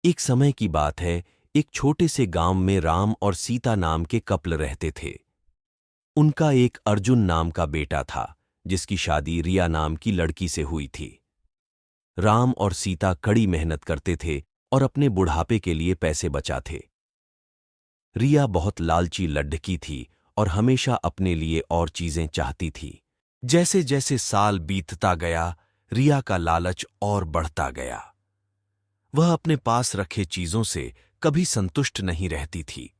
एक समय की बात है। एक छोटे से गांव में राम और सीता नाम के कपल रहते थे। उनका एक अर्जुन नाम का बेटा था, जिसकी शादी रिया नाम की लड़की से हुई थी। राम और सीता कड़ी मेहनत करते थे और अपने बुढ़ापे के लिए पैसे बचाते। रिया बहुत लालची लड्ढकी थी और हमेशा अपने लिए और चीजें चाहती थी। जैसे जैसे साल बीतता गया, रिया का लालच और बढ़ता गया। वह अपने पास रखे चीजों से कभी संतुष्ट नहीं रहती थी।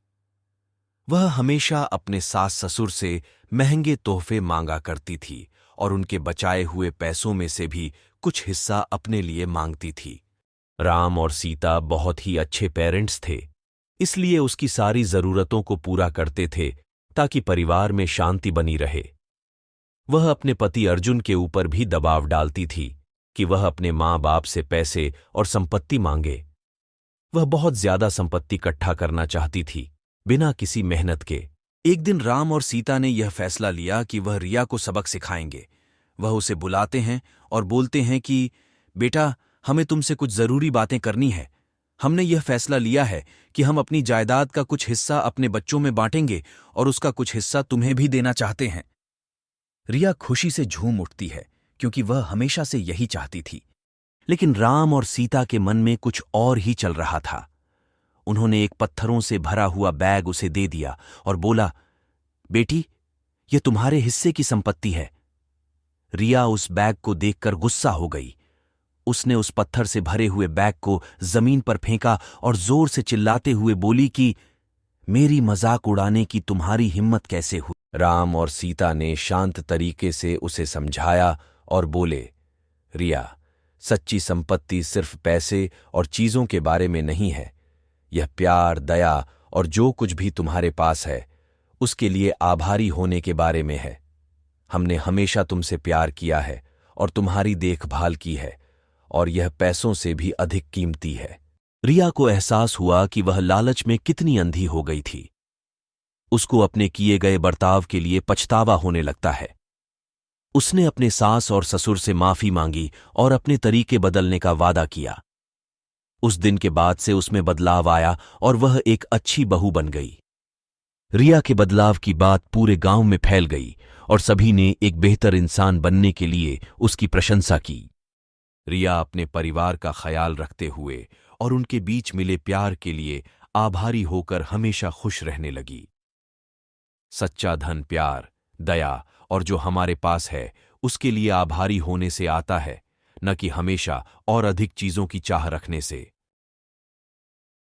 वह हमेशा अपने सास ससुर से महंगे तोहफे मांगा करती थी और उनके बचाए हुए पैसों में से भी कुछ हिस्सा अपने लिए मांगती थी। राम और सीता बहुत ही अच्छे पेरेंट्स थे, इसलिए उसकी सारी जरूरतों को पूरा करते थे ताकि परिवार में शांति बनी रहे। वह अपने पति अर्जुन के ऊपर भी दबाव डालती थी कि वह अपने माँ बाप से पैसे और संपत्ति मांगे। वह बहुत ज्यादा संपत्ति इकट्ठा करना चाहती थी, बिना किसी मेहनत के। एक दिन राम और सीता ने यह फैसला लिया कि वह रिया को सबक सिखाएंगे। वह उसे बुलाते हैं और बोलते हैं कि बेटा, हमें तुमसे कुछ जरूरी बातें करनी है। हमने यह फैसला लिया है कि हम अपनी जायदाद का कुछ हिस्सा अपने बच्चों में बांटेंगे और उसका कुछ हिस्सा तुम्हें भी देना चाहते हैं। रिया खुशी से झूम उठती है, क्योंकि वह हमेशा से यही चाहती थी। लेकिन राम और सीता के मन में कुछ और ही चल रहा था। उन्होंने एक पत्थरों से भरा हुआ बैग उसे दे दिया और बोला, बेटी, यह तुम्हारे हिस्से की संपत्ति है। रिया उस बैग को देखकर गुस्सा हो गई। उसने उस पत्थर से भरे हुए बैग को जमीन पर फेंका और जोर से चिल्लाते हुए बोली कि मेरी मजाक उड़ाने की तुम्हारी हिम्मत कैसे हुई। राम और सीता ने शांत तरीके से उसे समझाया और बोले, रिया, सच्ची संपत्ति सिर्फ पैसे और चीजों के बारे में नहीं है। यह प्यार, दया और जो कुछ भी तुम्हारे पास है, उसके लिए आभारी होने के बारे में है। हमने हमेशा तुमसे प्यार किया है और तुम्हारी देखभाल की है, और यह पैसों से भी अधिक कीमती है। रिया को एहसास हुआ कि वह लालच में कितनी अंधी हो गई थी। उसको अपने किए गए बर्ताव के लिए पछतावा होने लगता है। उसने अपने सास और ससुर से माफी मांगी और अपने तरीके बदलने का वादा किया। उस दिन के बाद से उसमें बदलाव आया और वह एक अच्छी बहू बन गई। रिया के बदलाव की बात पूरे गांव में फैल गई और सभी ने एक बेहतर इंसान बनने के लिए उसकी प्रशंसा की। रिया अपने परिवार का ख्याल रखते हुए और उनके बीच मिले प्यार के लिए आभारी होकर हमेशा खुश रहने लगी। सच्चा धन प्यार, दया और जो हमारे पास है उसके लिए आभारी होने से आता है, न कि हमेशा और अधिक चीजों की चाह रखने से।